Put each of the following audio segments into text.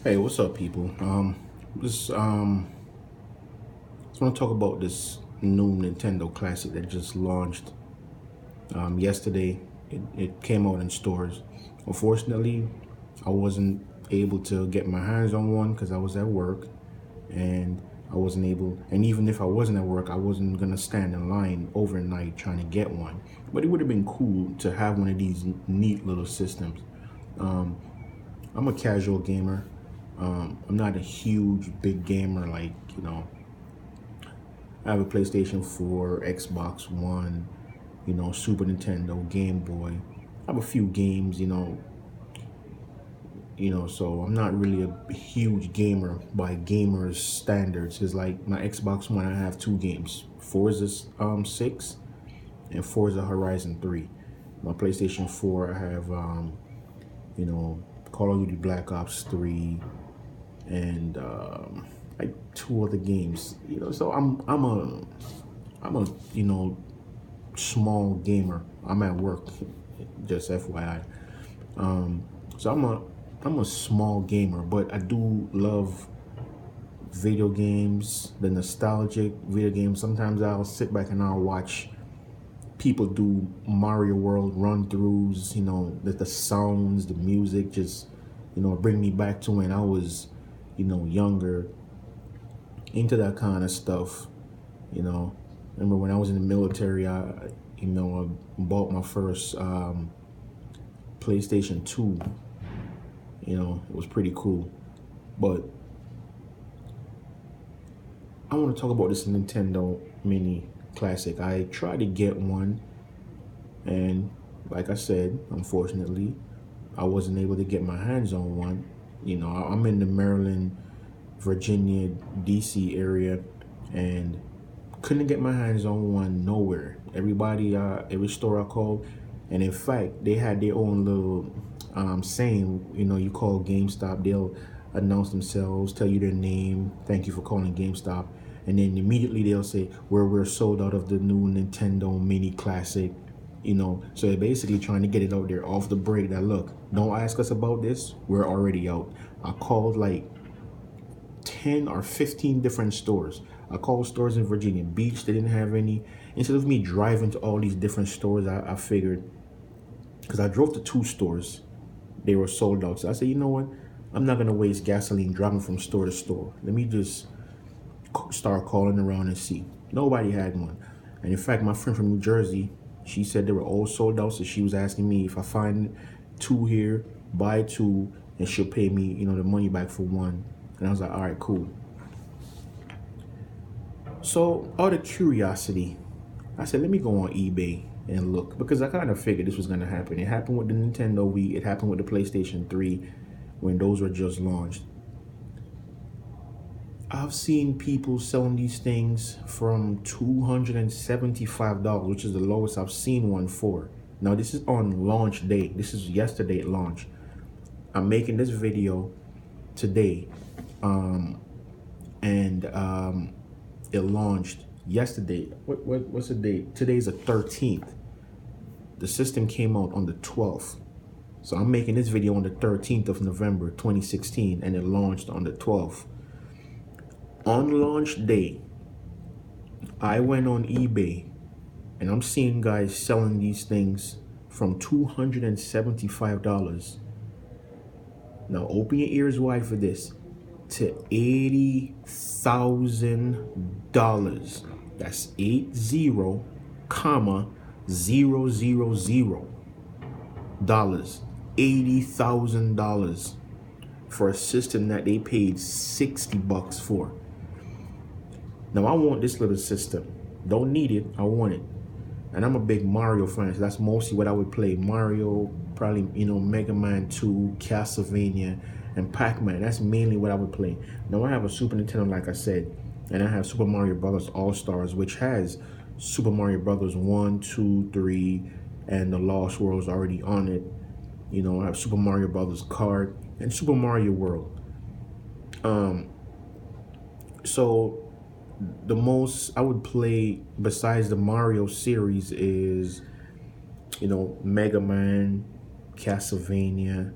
Hey, what's up, people? Just just want to talk about this new Nintendo Classic that just launched yesterday. It came out in stores. Unfortunately, I wasn't able to get my hands on one because I was at work, and I wasn't able. And even if I wasn't at work, I wasn't gonna stand in line overnight trying to get one. But it would have been cool to have one of these neat little systems. Um, I'm a casual gamer. I'm not a huge big gamer like, I have a PlayStation 4, Xbox One, Super Nintendo, Game Boy. I have a few games, so I'm not really a huge gamer by gamers standards. It's like my Xbox One, I have two games, Forza 6 and Forza Horizon 3. My PlayStation 4, I have you know, Call of Duty Black Ops 3 and like two other games. So I'm a small gamer. I'm at work, just FYI. So I'm a small gamer, but I do love video games, the nostalgic video games. Sometimes I'll sit back and I'll watch people do Mario World run throughs, the sounds, the music just, bring me back to when I was, younger, into that kind of stuff, you know. Remember when I was in the military, I bought my first PlayStation 2, it was pretty cool. But I want to talk about this Nintendo Mini Classic. I tried to get one, and like I said, unfortunately, I wasn't able to get my hands on one. I'm in the Maryland, Virginia, DC area, and couldn't get my hands on one nowhere. Every store I called, and in fact, they had their own little saying. You call GameStop, they'll announce themselves, tell you their name, thank you for calling GameStop, and then immediately they'll say, we're sold out of the new Nintendo Mini Classic. So they're basically trying to get it out there off the break that, look, don't ask us about this, we're already out. I called like 10 or 15 different stores. I called stores in Virginia Beach, they didn't have any. Instead of me driving to all these different stores, I figured, because I drove to two stores, they were sold out. So I said, you know what? I'm not gonna waste gasoline driving from store to store. Let me just start calling around and see. Nobody had one. And in fact, my friend from New Jersey, she said they were all sold out. So she was asking me, if I find two here, buy two, and she'll pay me, the money back for one. And I was like, all right, cool. So out of curiosity, I said, let me go on eBay and look, because I kind of figured this was going to happen. It happened with the Nintendo Wii. It happened with the PlayStation 3 when those were just launched. I've seen people selling these things from $275, which is the lowest I've seen one for. Now, this is on launch day. This is yesterday at launch. I'm making this video today. And it launched yesterday. What's the date? Today's the 13th. The system came out on the 12th. So I'm making this video on the 13th of November 2016, and it launched on the 12th. On launch day, I went on eBay and I'm seeing guys selling these things from $275. Now open your ears wide for this, to $80,000. That's 80,000 dollars. $80,000 for a system that they paid $60 for. Now I want this little system. Don't need it, I want it. And I'm a big Mario fan, so that's mostly what I would play. Mario, probably, Mega Man 2, Castlevania, and Pac-Man. That's mainly what I would play. Now I have a Super Nintendo, like I said, and I have Super Mario Brothers All-Stars, which has Super Mario Brothers 1, 2, 3, and the Lost World's already on it. I have Super Mario Brothers Kart and Super Mario World. So the most I would play besides the Mario series is, Mega Man, Castlevania,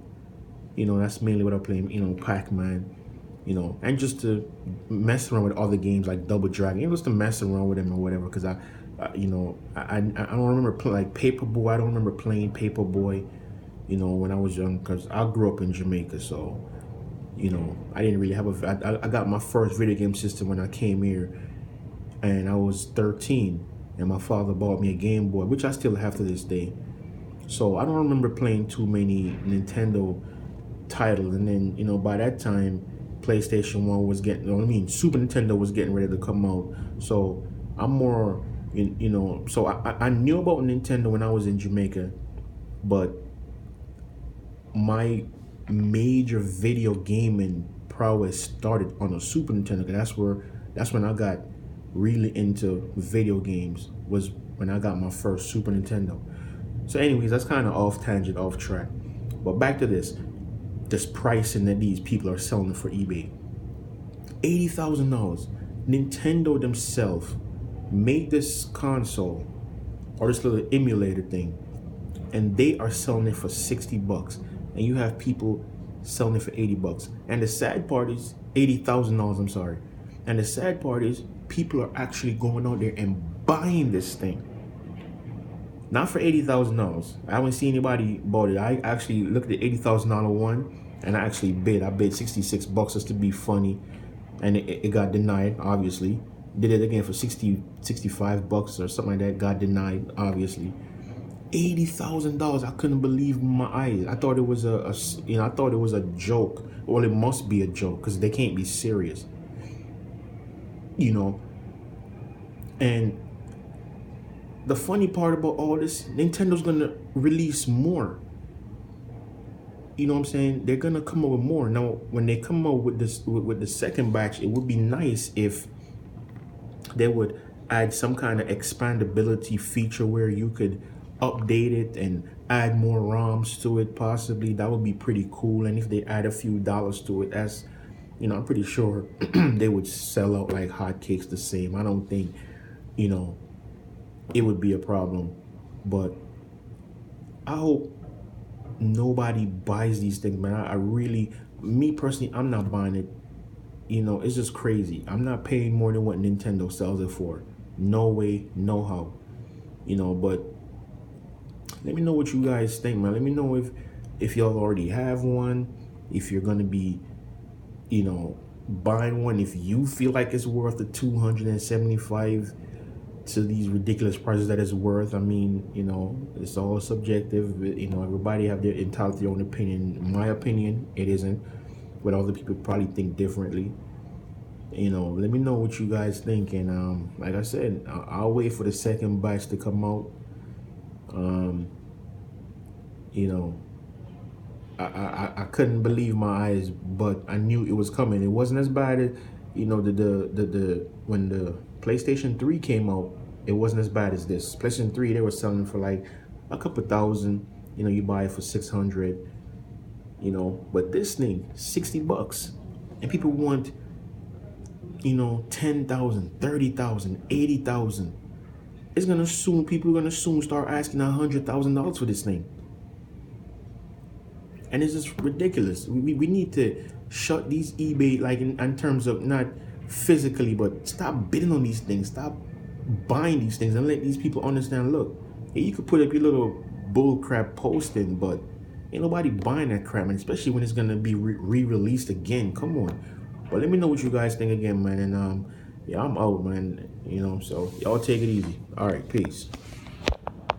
You know, that's mainly what I play. You know, Pac-Man. You know, and just to mess around with other games like Double Dragon. It was to mess around with them or whatever. Because you know, I don't remember like Paperboy. I don't remember playing Paperboy. You know, when I was young, because I grew up in Jamaica, so you know, I didn't really have I got my first video game system when I came here, and I was 13, and my father bought me a Game Boy, which I still have to this day. So I don't remember playing too many Nintendo titles, and then you know by that time, PlayStation 1 was getting, you know what I mean, Super Nintendo was getting ready to come out. So I'm more, you know, so I knew about Nintendo when I was in Jamaica, but my major video gaming prowess started on a Super Nintendo. 'Cause that's when I got really into video games, was when I got my first Super Nintendo. So anyways, that's kind of off tangent, off track. But back to this pricing that these people are selling for eBay. $80,000. Nintendo themselves made this console or this little emulator thing, and they are selling it for $60, and you have people selling it for $80. And the sad part is $80,000. I'm sorry. And the sad part is people are actually going out there and buying this thing. Not for $80,000. I haven't seen anybody bought it. I actually looked at the $80,000 one, and I actually bid. I bid $66 just to be funny, and it got denied. Obviously, did it again for $65 or something like that. Got denied. Obviously, $80,000. I couldn't believe my eyes. I thought it was I thought it was a joke. Well, it must be a joke because they can't be serious. You know, and the funny part about all this, Nintendo's gonna release more. You know what I'm saying? They're gonna come up with more. Now, when they come out with this with the second batch, it would be nice if they would add some kind of expandability feature where you could update it and add more ROMs to it. Possibly that would be pretty cool. And if they add a few dollars to it, that's, you know, I'm pretty sure they would sell out like hotcakes the same. I don't think, you know, it would be a problem. But I hope nobody buys these things, man. I really, me personally, I'm not buying it. You know, it's just crazy. I'm not paying more than what Nintendo sells it for. No way, no how. You know, but let me know what you guys think, man. Let me know if y'all already have one, if you're gonna be, you know, buying one, if you feel like it's worth the $275 to these ridiculous prices that it's worth. I mean, you know, it's all subjective. You know, everybody have their entitled to their own opinion. In my opinion, it isn't. But other people probably think differently. You know, let me know what you guys think. And like I said, I'll wait for the second batch to come out. You know, I couldn't believe my eyes, but I knew it was coming. It wasn't as bad as, you know, the when the PlayStation 3 came out, it wasn't as bad as this. PlayStation 3, they were selling for like a couple thousand. You know, you buy it for 600. You know, but this thing, $60, and people want, you know, 10,000, 30,000, 80,000. It's gonna soon, people are gonna soon start asking $100,000 for this thing. And it's just ridiculous. We need to shut these eBay, like in terms of not physically, but stop bidding on these things. Stop buying these things and let these people understand, look, yeah, you could put up your little bull crap posting, but ain't nobody buying that crap, and especially when it's gonna be re-released again. Come on. But let me know what you guys think again, man. And yeah, I'm out, man. You know, so y'all take it easy. All right, peace.